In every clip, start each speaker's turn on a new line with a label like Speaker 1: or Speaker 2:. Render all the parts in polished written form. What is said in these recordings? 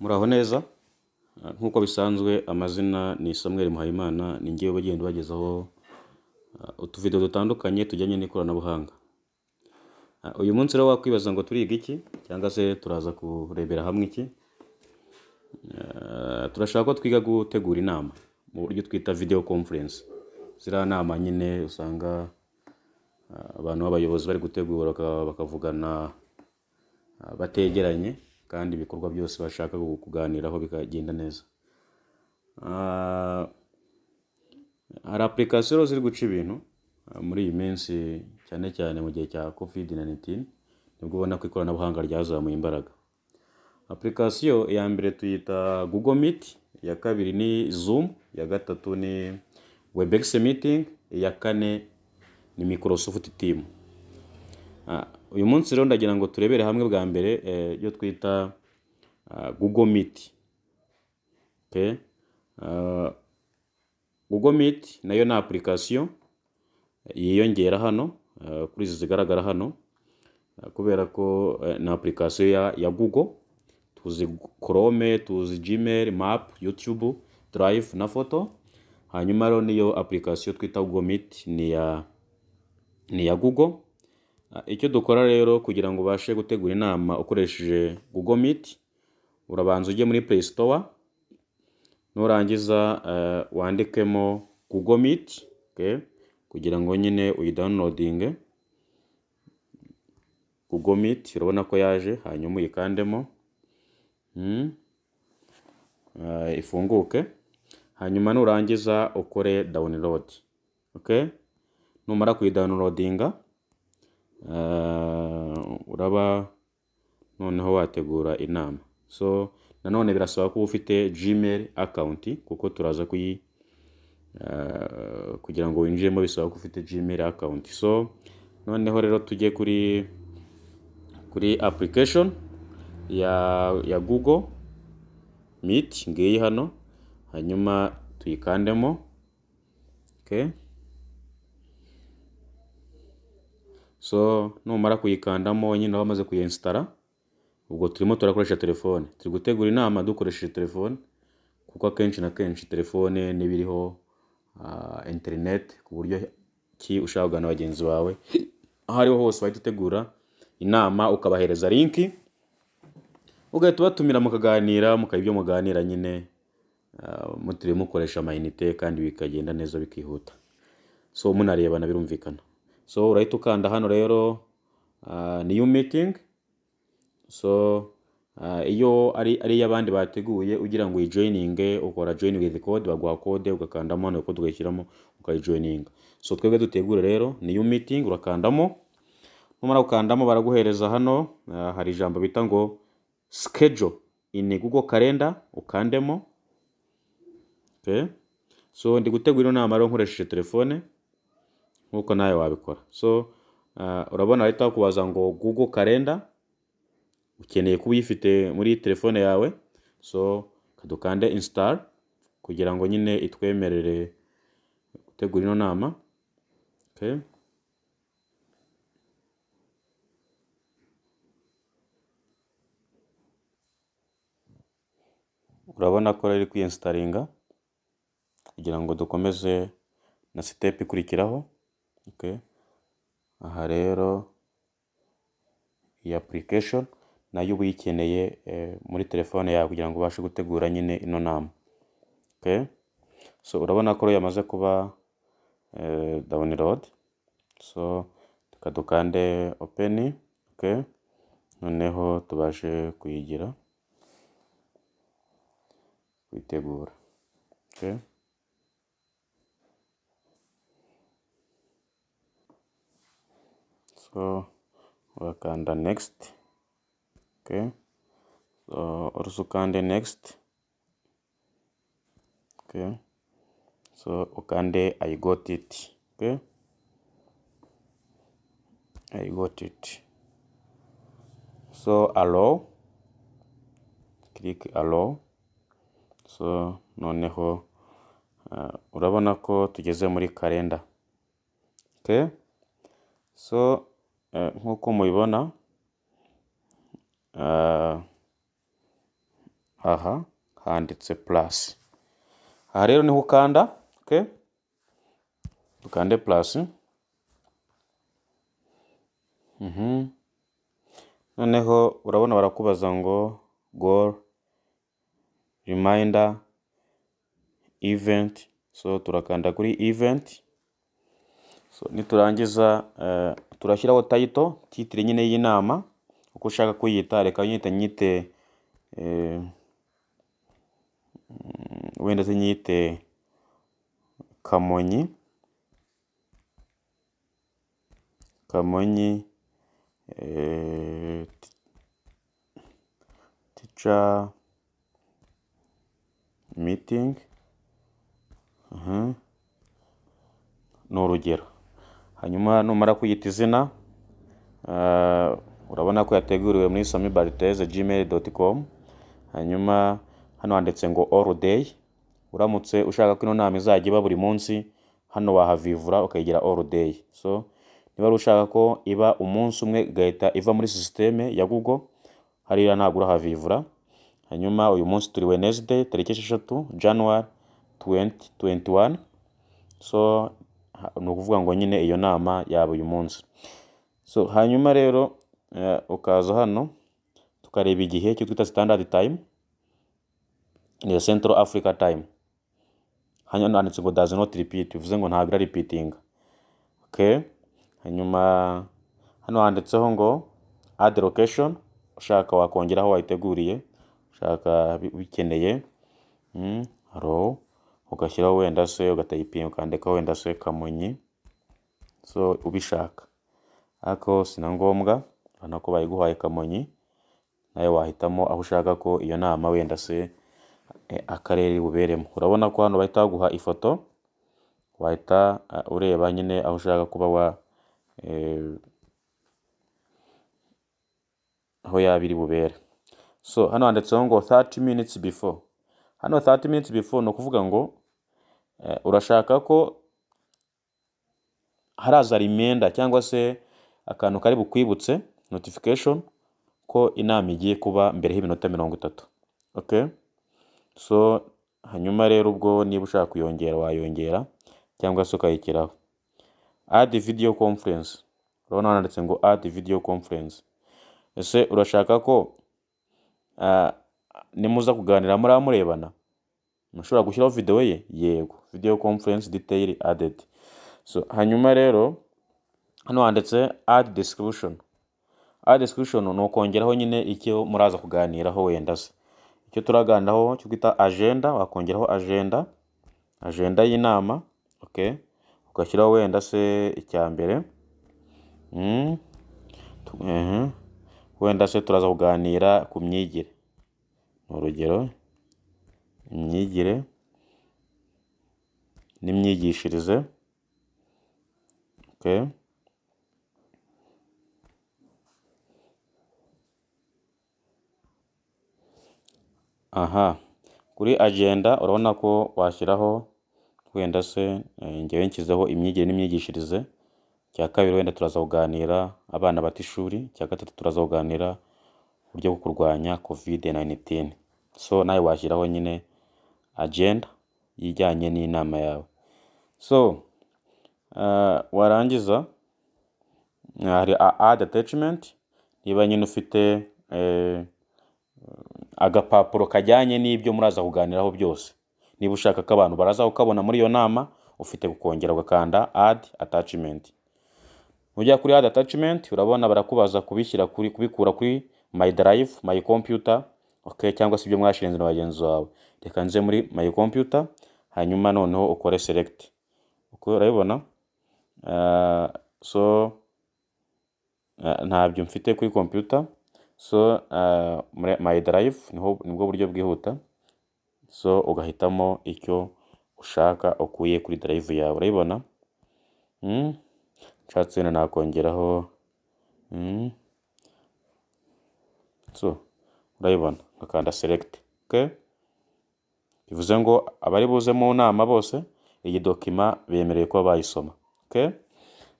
Speaker 1: Muraho neza nkuko bisanzwe amazina ni Samuel Muhayimana ni ngiye bagenda bagezaho utuvideo dutandukanye tujyanye n'ikoranabuhanga. Uyu munsi rero wakwibaza ngo turiga iki cyangwa se turaza kurebera hamwe iki. Turashaka ko twiga gutegura inama mu buryo twita video conference. Zira nama nyine usanga abantu b'abayobozi bari gutegura bakavugana bategeranye kandi ibikorwa byose bashaka kuganiraho bikagenda neza. Hari application ziri guca ibintu muri iyi minsi cyane cyane mu gihe cya COVID-19 nibwo ubona ko ikoranabuhanga ryazamuye imbaraga. Application ya mbere tuyita Google Meet, ya kabiri ni Zoom, ya gatatu ni Webex Meeting, ya kane ni Microsoft Team. Uyu munsi rero ndagira ngo turebere hamwe bwa mbere yo twita Google Meet. Okay? Google Meet nayo na application yiyongera hano kuri izi zigaragara hano kubera ko na application ya Google, tuzi Chrome, tuzi Gmail, Map, YouTube, Drive na Photo. Hanyuma rero niyo application twita Google Meet ni ya Google. Icyo dukora rero kugira ngo ubashe gutegura inama ukoresheje Google Meet, urabanza ujye muri Play Store, nurangiza wandikemo Google Meet, okay? Kugira ngo nyine uyidownloadinge Google Meet, urabona ko yaje, hanyuma uyikandemo ifunguke, hanyuma nurangiza ukore download. Okay? Numara kuyidownloadinga uraba noneho wategura inama. So nanone birasaba ko ufite Gmail account kuko turaza kugira ngo winjiremo bisaba ko ufite Gmail account. So noneho rero tujye kuri application ya Google Meet ngiyi hano, hanyuma tuyikandemo. Okay? So numara kuyikandamo nyine wamaze kuyinstalla, ubwo turimo turakoresha telefone, turi gutegura inama dukoresheje telefone kuko akenshi na kenshi telefone nibiriho internet ku buryo ki ushaka kugana bagenzi bawe aho ariho hose wahita utegura inama ukabahereza link ugahita batumira mukaganira ibyo muganira nyine mutiriwe mukoresha amayinite kandi bikagenda neza bikihuta. So munarebana birumvikana. So urahita ukanda hano rero new meeting. So iyo ari y'abandi bateguye ugira ngo uyijoininge, ukora join with code, baguha code ugakandamo hano code ugashyiramo ukayijoininga. So twebwe dutegure rero new meeting, urakandamo, numara gukandamo baraguhereza hano hari ijambo bita ngo schedule in Google Calendar, ukandemo. Okay? So ndi gutegura inama rero nkoresheje telefone nkuko nawe wabikora. So urabona ahita kubaza ngo Google Calendar, ukeneye kuba uyifite muri telefone yawe. So kadukande install kugira ngo nyine itwemerere gutegura ino nama. Okay? Urabona ko riri kwinstallinga kugira ngo dukomeze na step ikurikiraho. Okay? Aha rero iyi application nayo uyikeneye muri telefone yawe kugira ngo ubashe gutegura nyine ino nama. Okay? So urabona ko yamaze kuba download. So tukadukande open. Okay? Noneho tubashe kuyigira kuyitegura. Okay? So wakanda next. Okay? So also ukande next. Okay? So ukande I got it. Okay? I got it. So allow, click allow. So noneho urabona ko tugeze muri calendar. Okay? So nkuko mubibona aha handitse plus. Aha rero niho ukanda, okay? Dukande plus. Noneho urabona barakubaza ngo goal, reminder, event. So turakanda kuri event. So niturangiza turashyiraho title nyine y'inama uko ushaka kuyita. Reka nyite wenda nyite Kamonyi teacher meeting. Ni urugero. Hanyuma numara kuyita izina, urabona ko yateguriwe muri samibartez@gmail.com. Hanyuma hano handitse ngo all day. Uramutse ushaka ko ino nama izajya iba buri munsi, hano wahavivura ukayigira all day. So niba ushaka ko iba umunsi umwe igahita iva muri systeme ya Google, hariya ntabwo urahavivura. Hanyuma uyu munsi turi Wednesday tariki 6 January 2021. So ni ukuvuga ngo nyine iyo nama yaba uyu munsi. So hanyuma rero ukaza hano tukareba igihe cyo twita standard time, ni Central Africa time. Hanyuma handitse ngo does not repeat, bivuze ngo ntabwo repeating. Okay? Hanyuma hano handitseho ngo add location, ushaka wakongeraho wayiteguriye, ushaka bikeneye ro ugashyiraho wenda se ugatayipinga ukandikaho wenda se Kamonyi. So ubishaka ako sina ngombwa ko bayiguhaye Kamonyi, nawe wahitamo aho ushaka ko iyo nama wenda se akarere buberemo. Urabona ko hano bahita baguha ifoto, wahita ureba nyine aho ushaka kuba aho yabiri bubere. So hano handitseho ngo 30 minutes before. Hano 30 minutes before no kuvuga ngo urashaka ko haraza remainder cyangwa se akantu kari bukwibutse notification ko inama igiye kuba mbere y'iminota 30. Okay? So hanyuma rero ubwo niba ushaka kuyongera wayongera cyangwa se ukayikiraho. Add video conference. Urabona handitse ngo add video conference. Ese urashaka ko nimuza kuganira muri amurebana, mushobora gushyiraho video ye? Yego, video conference detail added. So hanyuma rero hano handitse add description. Add description no kongeraho nyine icyo muraza kuganiraho wenda se. Icyo turaganiraho cyo kwita agenda, wakongeraho agenda y'inama. Okay? Ugashyiraho wenda se icya mbere. Wenda se turaza kuganira ku myigire. Urugero imyigire n'imyigishirize. Okay? Aha, kuri agenda urabona ko washyiraho wenda se ngewe nshyizeho imyigire n'imyigishirize. Cya kabiri wenda turaza kuganira abana bata ishuri. Cya gatatu turaza kuganira uburyo bwo kurwanya COVID-19. So nawe washyiraho nyine agenda yijyanye n'inama yawe. So warangiza hari add attachment. Niba nyine ufite agapapuro kajyanye n'ibyo muraza kuganiraho byose, niba ushaka ko abantu baraza ukabona muri iyo nama, ufite gukongera ugakanda add attachment. Ujya kuri add attachment urabona barakubaza kubikura kuri my drive, my computer. Okay? Cyangwa se ibyo mwashirinze na bagenzi bawe. Reka nze muri my computer, hanyuma noneho ukore select. Uko urabibona so ntabyo mfite kuri computer. So my drive nibwo buryo bwihuta. So ugahitamo icyo ushaka ukuye kuri drive yawe. Urabibona? Nshatse nakongeraho so urabibona ngakanda select. Okay? Bivuze ngo abari buze mu nama bose iyi document bemereye ko bayisoma. Okay?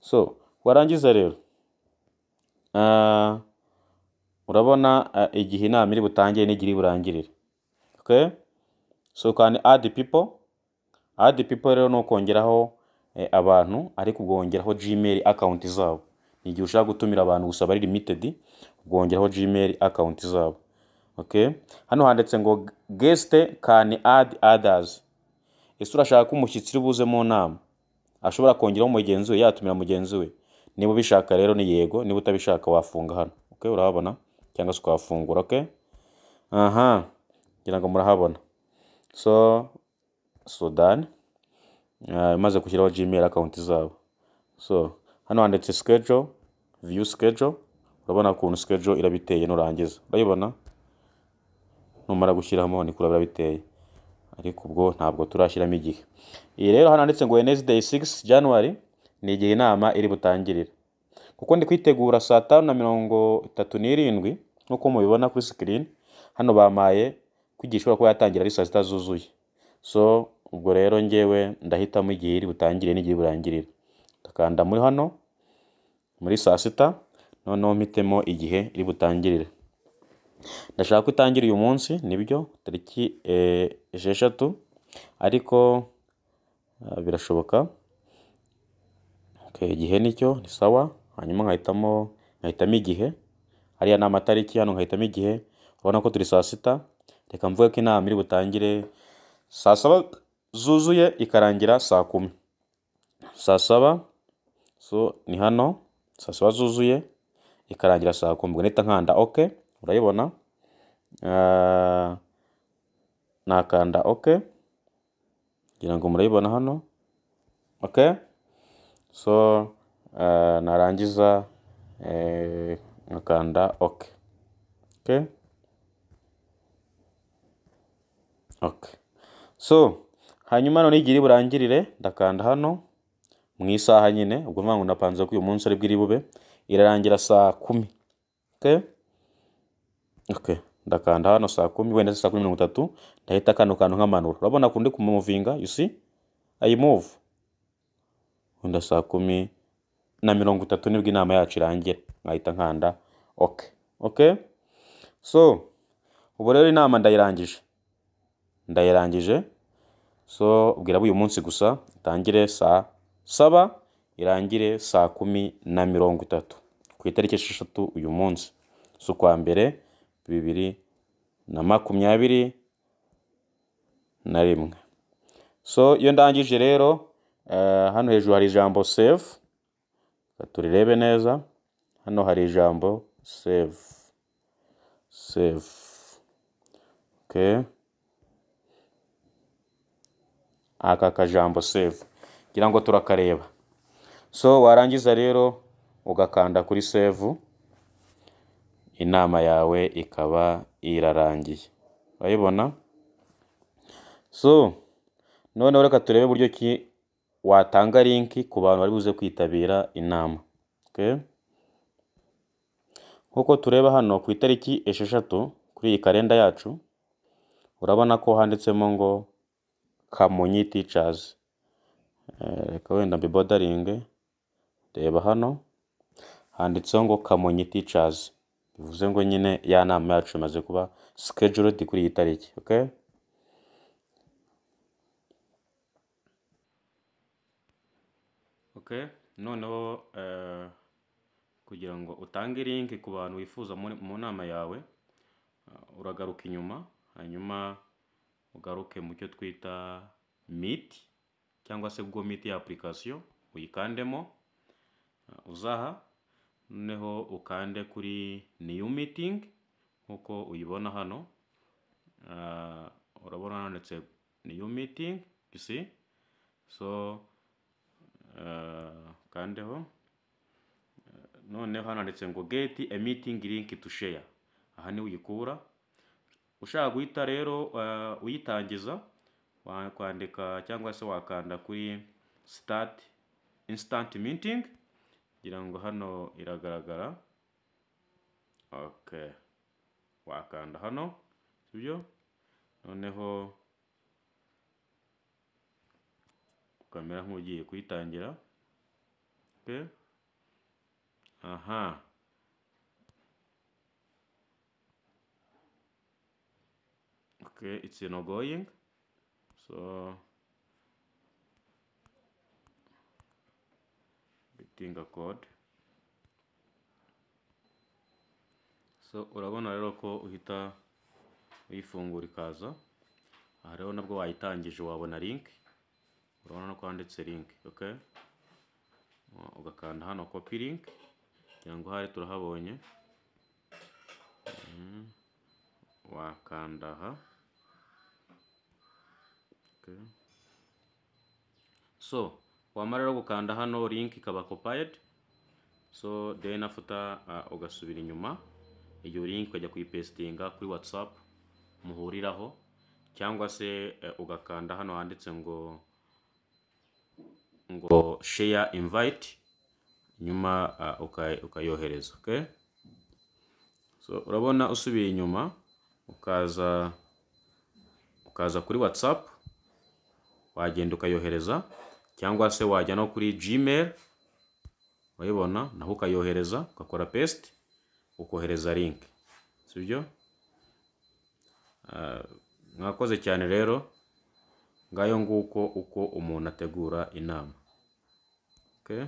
Speaker 1: So warangiza rero urabona igihe inama iri butangire n'igihe burangirire. Okay, so you can add people rero no kongeraho abantu ariko ubwongeraho Gmail account zabo. Igihe ushaka gutumira abantu gusa bari limited ubwongeraho Gmail account zabo. Okay, hano handitse ngo guest can add others. Ese urashaka ko umushyitsi uri buze mu nama ashobora kongeraho mugenzi we, yatumira mugenzi we? Niba ubishaka rero ni yego, niba utabishaka wafunga hano. Okay, urahabona cyangwa se ukafungura. Okay, ngira ngo murahabona. So done. Maze kushyiraho Gmail account zabo. So hano handitse schedule, view schedule. Urabona ukuntu schedule irabiteye nurangiza. Urabibona? Numara gushyiramo ni kurabira biteye. Ariko ubwo ntabwo turashyiramo igihe. Iyi rero hano handitse ngo Wednesday 6 January ni igihe inama iri butangirira. Kuko ndi kwitegura saa 5:37 nkuko mubibona kuri screen. Hano bamaye kwigishwa ko yatangira ari saa 6 zuzuye. So ubwo rero ngewe ndahitamo igihe iri butangire n'igihe burangirira. Ndakanda muri hano muri saa 6 noneho mpitemo igihe iri butangirire. Ndashaka ko itangira uyu munsi nibyo tariki 6 ariko birashoboka. Okay, igihe nicyo ni sawa. Hanyuma nkahitamo igihe. Hariya ni amatariki, hano nkahitamo igihe. Urabona ko turi saa 6. Reka mvuge ko inama iri butangire saa 7 zuzuye ikarangira saa 10. Saa 7, so ni hano saa 7 zuzuye ikarangira saa 10. Ubwo nita nkanda okay. Urayibona? Nakanda okay. Ngira ngo murayibona hano. Okay, so narangiza nakanda okay. Okay, so hanyuma none igihe iri burangirire ndakanda hano mu isaha nyine. Ubwo mvango napanze ko uyu munsi ari bwiri bube irarangira saa 10. Okay, ndakanda hano saa 10 wenda saa 10:30 ndahita kano kantu nk'amanura. Urabona kundi kumuvinga, you see I move. Wenda saa 10:30 nibwo inama yacu irangira. Nkahita nkanda okay. So ubu rero inama ndayirangije. So ubwira uyu munsi gusa itangire saa 7 irangire saa 10:30 ku itariki 6 uyu munsi z'ukwa mbere 2021. So iyo ndangije rero hano hejuru hari ijambo save. Turirebe neza. Hano hari ijambo save. Okay, aka kajambo save ngira ngo turakareba. So warangiza rero ugakanda kuri save, inama yawe ikaba irarangiye. Urayibona? So none reka turebe buryo ki watanga link ku bantu bari buze kwitabira inama. Okay, nkuko tureba hano ku itariki 6 kuri iyi kalenda yacu urabona ko handitsemo ngo Kamonyi teachers. Reka wenda mbibodaringe. Reba hano handitseho ngo Kamonyi teachers. Bivuze ngo nyine ya nama yacu imaze kuba scheduled kuri iyi tariki. Okay, noneho kugira ngo utange link ku bantu wifuza mu nama yawe uragaruka inyuma, hanyuma ugaruke mu cyo twita Meet cyangwa se Google Meet ya application, uyikandemo uzaha, noneho ukande kuri new meeting nkuko uyibona hano. Urabona handitse new meeting, you see. So kandeho noneho handitse ngo get a meeting link to share. Aha ni uyikura. Ushaka guhita rero uyitangiza wakwandika cyangwa se wakanda kuri start instant meeting. Ngira ngo hano iragaragara. Okay, wakanda hano sibyo, noneho ukamera nk'ugiye kuyitangira. Okay, Okay, it's not going. So getting a code. So urabona rero ko uhita uyifungura ikaza. Aha rero nabwo wayitangije wabona link. Urabona ko handitse link, okay? Ugakanda hano copy link. Cyangwa hari turahabonye. Wakanda aha. Okay. So wamara rero gukanda hano link ikaba copied. So then after ugasubira inyuma iyo link ukajya kuyipestinga kuri WhatsApp muhuriraho, cyangwa se ugakanda hano handitse ngo share invite, nyuma ukayohereza, okay? So urabona usubiye inyuma ukaza kuri WhatsApp, wagenda ukayohereza, cyangwa se wajya no kuri Gmail, urabibona naho ukayohereza, ugakora paste, ukohereza link, sibyo? Mwakoze cyane rero, ngayo nguko uko umuntu ategura inama, okay?